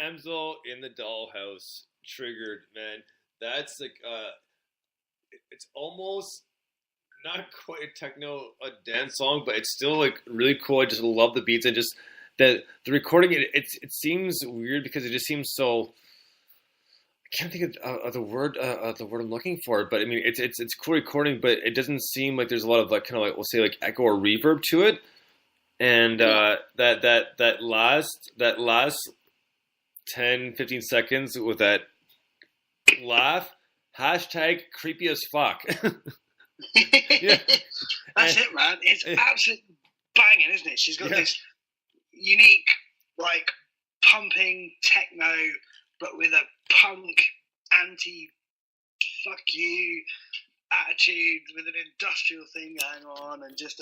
Damsel in the Dollhouse triggered, man. That's like it's almost not quite a techno dance song, but it's still like really cool. I just love the beats and just the recording. It seems weird because it just seems so. I can't think of the word I'm looking for, but I mean it's cool recording, but it doesn't seem like there's a lot of like kind of like we'll say like echo or reverb to it. And that last 10-15 seconds with that laugh, hashtag creepy as fuck. Yeah. That's it, man. It's absolutely banging, isn't it? She's got this unique, like, pumping techno, but with a punk anti-fuck you attitude, with an industrial thing going on, and just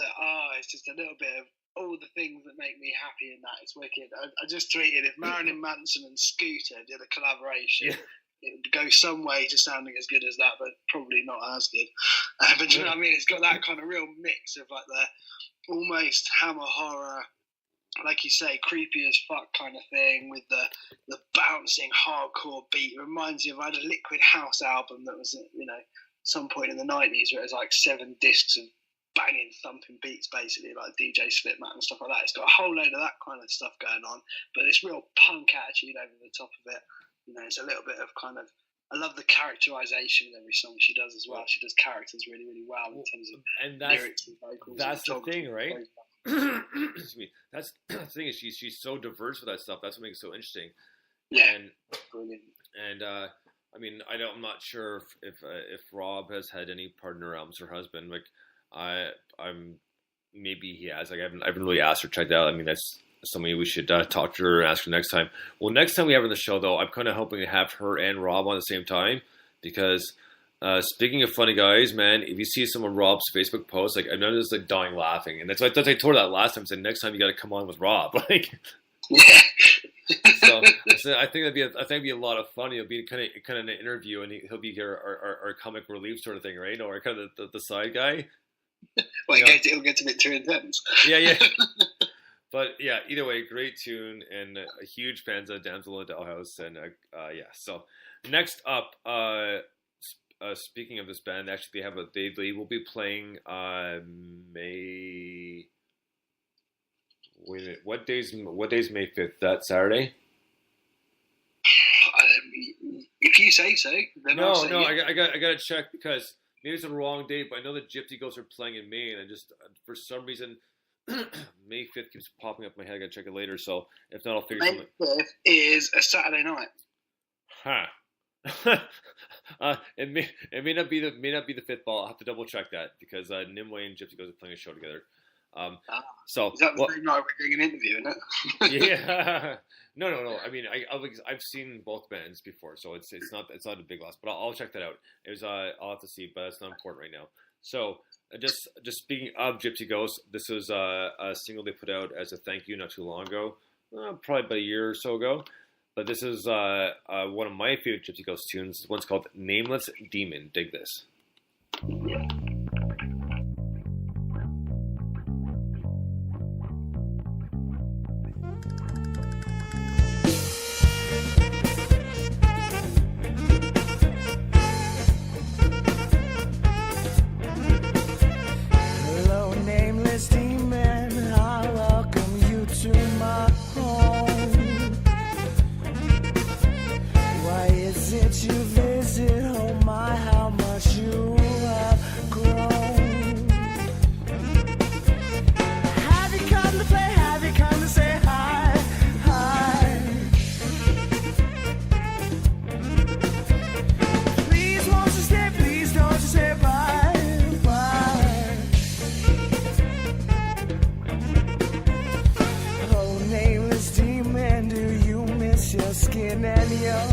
it's just a little bit of all the things that make me happy in that. It's wicked. I just tweeted, if Marilyn Manson and Scooter did a collaboration, it would go some way to sounding as good as that, but probably not as good. But you know what I mean? It's got that kind of real mix of like the almost hammer horror, like you say, creepy as fuck kind of thing, with the bouncing hardcore beat. It reminds me of, I had a Liquid House album that was, some point in the 90s where it was like 7 discs of banging, thumping beats, basically, like DJ Slipmat and stuff like that. It's got a whole load of that kind of stuff going on, but this real punk attitude over the top of it. It's a little bit of kind of, I love the characterization with every song she does as well. She does characters really, really well in terms of lyrics and vocals. That's the thing, right? Excuse me. That's the thing, is she's so diverse with that stuff. That's what makes it so interesting. Yeah, and brilliant. And I mean, I'm not sure if Rob has had any partner albums, her husband. Like, I'm maybe he has. Like, I haven't really asked her, checked out. I mean, that's somebody we should talk to her and ask her next time. Well, next time we have her on the show, though, I'm kind of hoping to have her and Rob on the same time, because speaking of funny guys, man, if you see some of Rob's Facebook posts, like, I'm just like dying laughing, and that's why I told her that last time. I said, next time you got to come on with Rob, like. Yeah. So I think it'd be a lot of fun. It'll be kind of an interview, and he'll be here, our comic relief sort of thing, right? Or kind of the side guy. Well, it'll get a bit too intense. Yeah. But yeah, either way, great tune, and a huge fans of Damsel in the Dollhouse, and So next up, speaking of this band, actually they will be playing May. Wait a minute, what day's May 5th? That Saturday? If you say so, then no, I'll say I got to check, because maybe it's the wrong date, but I know the Gypsy Ghosts are playing in May, and I just, for some reason, May 5th keeps popping up in my head. I got to check it later, so if not, I'll figure something. May 5th is a Saturday night. It may not be the 5th, but I'll have to double check that, because Nimue and Gypsy Ghosts are playing a show together. So is that the same night we're doing an interview, isn't it? Yeah. No. I mean, I've seen both bands before, so it's not a big loss. But I'll check that out. It was I'll have to see, but it's not important right now. So just speaking of Gypsy Ghosts, this was a single they put out as a thank you not too long ago, probably about a year or so ago. But this is one of my favorite Gypsy Ghost tunes. This one's called Nameless Demon. Dig this. You visit, oh my, how much you have grown. Have you come to play? Have you come to say hi? Hi. Please won't you stay? Please don't you say bye, bye. Oh, nameless demon, do you miss your skin and your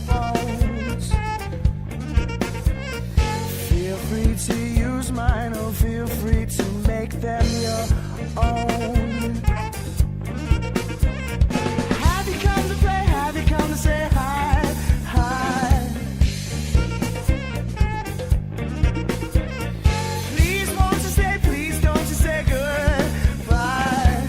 bones? Feel free to use mine, or feel free to make them your own. Have you come to play? Have you come to say hi? Hi. Please won't you stay? Please don't you say goodbye.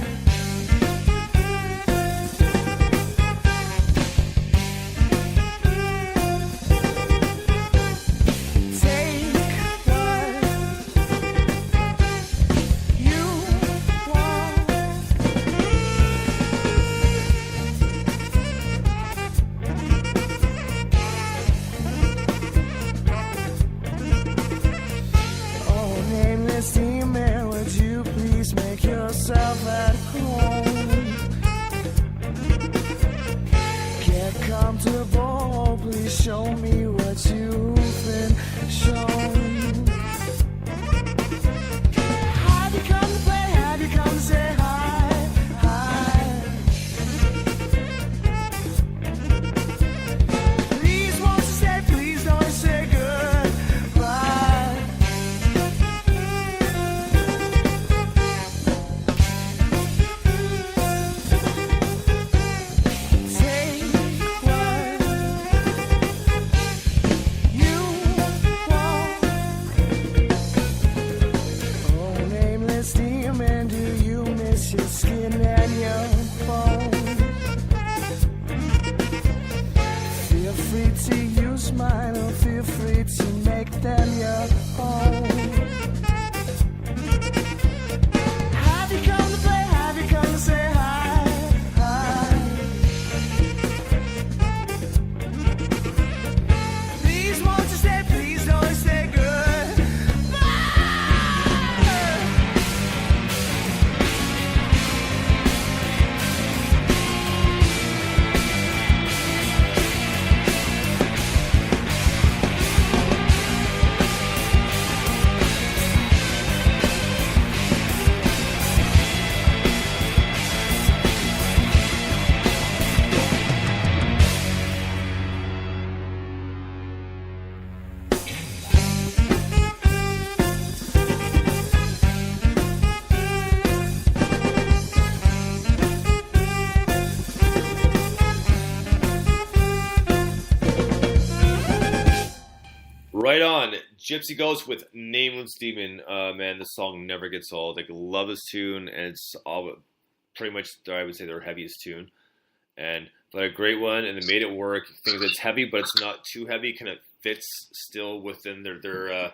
is steaming. Would you please make yourself at home? Get comfortable, please show me what you've been shown. Have you come to play? Have you come to say hi? Hi. Please won't you stay? Please don't say goodbye. Take what you want. Oh, nameless demon, do you miss your skin and your bones? Feel free to use mine, or feel free to make them your own. Have you come to play? Have you come to say hi? Hi. Please won't you stay? Please don't say goodbye. Right on. Gypsy Ghost with Nameless Demon. Man, this song never gets old. Like, love this tune, and it's all pretty much, I would say, their heaviest tune. And but a great one, and they made it work. Things it's heavy, but it's not too heavy. Kind of fits still within their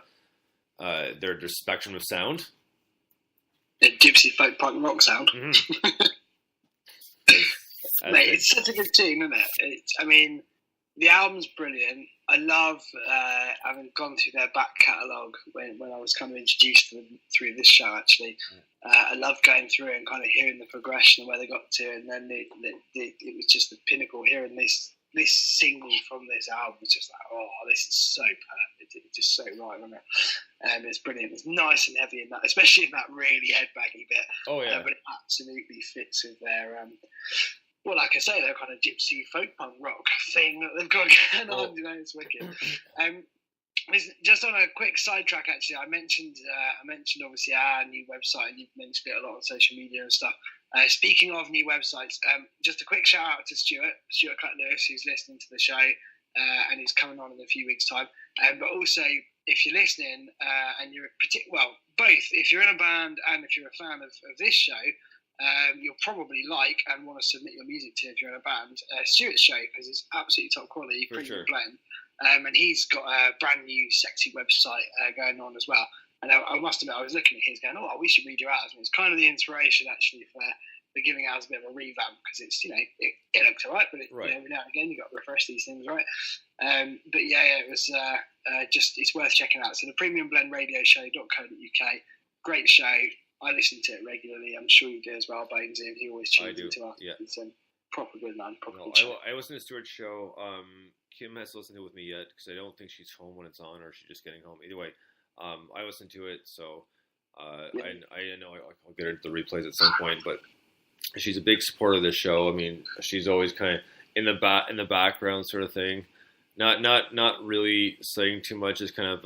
spectrum of sound. The gypsy folk punk rock sound. Mm-hmm. Mate, it's such a good tune, isn't it? I mean, the album's brilliant. I love having gone through their back catalogue when I was kind of introduced to them through this show, actually. I love going through and kind of hearing the progression of where they got to, and then it was just the pinnacle. Hearing this single from this album was just like, oh, this is so perfect. It's just so right, isn't it? And it's brilliant. It's nice and heavy in that, especially in that really headbaggy bit. Oh, yeah. But it absolutely fits with their... well, like I say, they're kind of gypsy folk punk rock thing that they've got going on. You know, it's wicked. Just on a quick sidetrack, actually, I mentioned obviously our new website, and you've mentioned it a lot on social media and stuff. Speaking of new websites, just a quick shout out to Stuart Cutler-Lewis, who's listening to the show, and he's coming on in a few weeks' time. But also, if you're listening and you're both, if you're in a band and if you're a fan of this show. You'll probably like and want to submit your music to if you're in a band. Stuart's show, because it's absolutely top quality, premium blend. And he's got a brand new sexy website going on as well. And I must admit, I was looking at his going, we should read your ours. And it's kind of the inspiration actually for giving ours a bit of a revamp, because it's, it looks alright, but every now and again you've got to refresh these things, right? But it was it's worth checking out. So the premiumblendradioshow.co.uk, great show. I listen to it regularly. I'm sure you do as well, Bonesy, and he always tunes into us. Yeah. It's proper good, man. I listen to Stuart's show. Kim has listened to it with me yet, because I don't think she's home when it's on, or she's just getting home. Either way, I listen to it, so I know I'll get her the replays at some point, but she's a big supporter of this show. I mean, she's always kind of in the background sort of thing. Not really saying too much, just kind of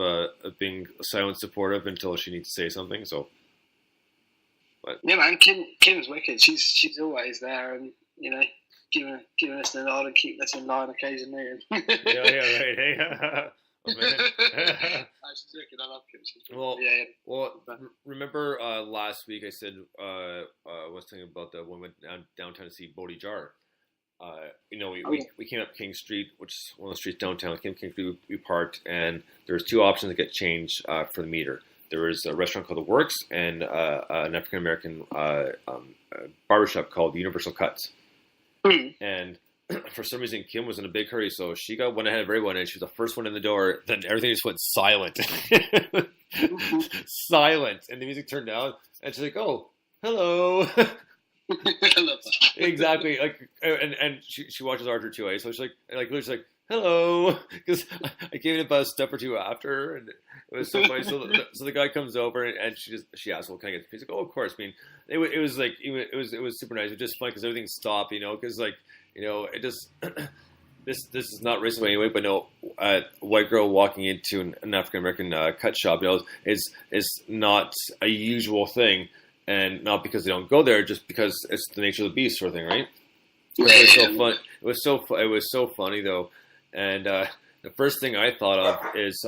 being silent supportive until she needs to say something, so... But. Yeah, man, Kim's wicked. She's always there, and giving us the nod and keeping us in line occasionally. Right. Hey. She's wicked. I love Kim. Well, remember last week I said I was talking about when we went downtown to see Bodhi Jar. We came up King Street, which is one of the streets downtown. King Street, we parked, and there's two options to get change for the meter. There was a restaurant called The Works and an African-American barbershop called Universal Cuts. And for some reason, Kim was in a big hurry, so she went ahead of everyone, and she was the first one in the door. Then everything just went silent. Silent, and the music turned down, and she's like, "Oh, hello." I love that. Exactly. Like, and she watches Archer too, eh? So she's literally she's like, "Hello," because I came in about a step or two after, and it was so funny. So the guy comes over, and she asks, "Well, can I get?" He's like, "Oh, of course." I mean, it was like it was super nice. It was just fun because everything stopped, because like it just. This is not racist anyway, but no, a white girl walking into an African American cut shop, is not a usual thing, and not because they don't go there, just because it's the nature of the beast, sort of thing, right? It was so fun. It was so funny though, and the first thing I thought of is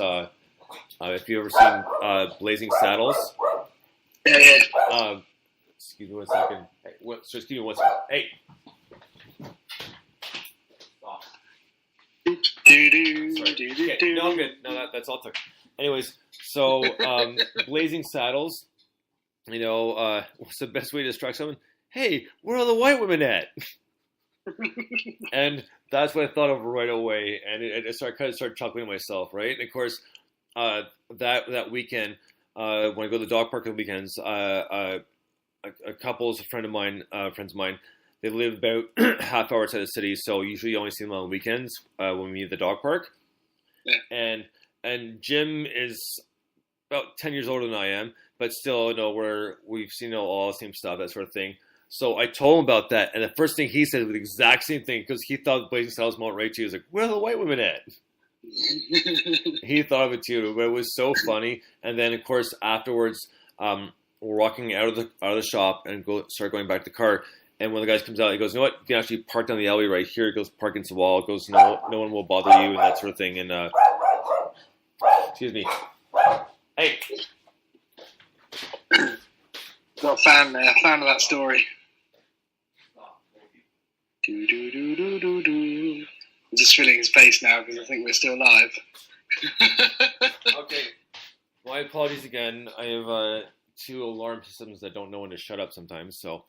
if you ever seen Blazing Saddles. Yeah. Excuse me 1 second. Hey, excuse me 1 second. Hey. Sorry. Okay. No, I'm good. No, that's all took. Anyways, so Blazing Saddles, what's the best way to distract someone? Hey, where are the white women at? And that's what I thought of right away, and I kind of started chuckling to myself, right? And of course, that weekend, when I go to the dog park on the weekends, a couple's friends of mine. They live about half hour outside the city, so usually you only see them on the weekends when we meet at the dog park. Yeah. And Jim is about 10 years older than I am, but still, we've seen all the same stuff, that sort of thing. So I told him about that, and the first thing he said was the exact same thing, because he thought Blazing Saddles Mount right too. He was like, "Where are the white women at?" He thought of it too, but it was so funny. And then, of course, afterwards, we're walking out of the shop and start going back to the car. And when the guy comes out, he goes, "You know what? You can actually park down the alley right here." He goes, "Park against the wall." It goes, "No one will bother you," and that sort of thing. And excuse me. Hey. Got a fan there. Fan of that story. Do do do do do do. I'm just feeling his face now because I think we're still live. Okay. My apologies again. I have 2 alarm systems that don't know when to shut up sometimes. So.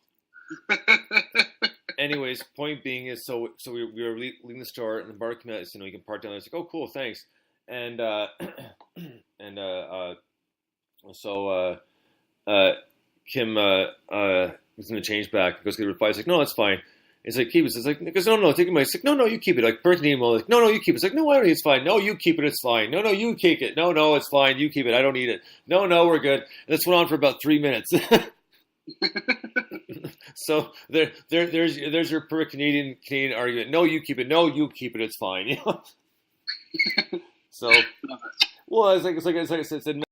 Anyways, point being is, so we were leaving the store, and the bar came out, you can park down there. I was like, "Oh, cool, thanks." And Kim was going to change back. Goes to the reply. He's like, "No, that's fine." It's like, "Keep it." It's like, "Because no, take it." It's like, "No, you keep it." Like, Burke and email, like, "No, you keep it." It's like, "No, I don't need it. It's fine." "No, you keep it. It's fine." "No, you keep it." No, it's fine. You keep it. I don't need it." No, we're good. And this went on for about 3 minutes. So there's your per Canadian argument. "No, you keep it. No, you keep it. It's fine." So, well, it's like I said.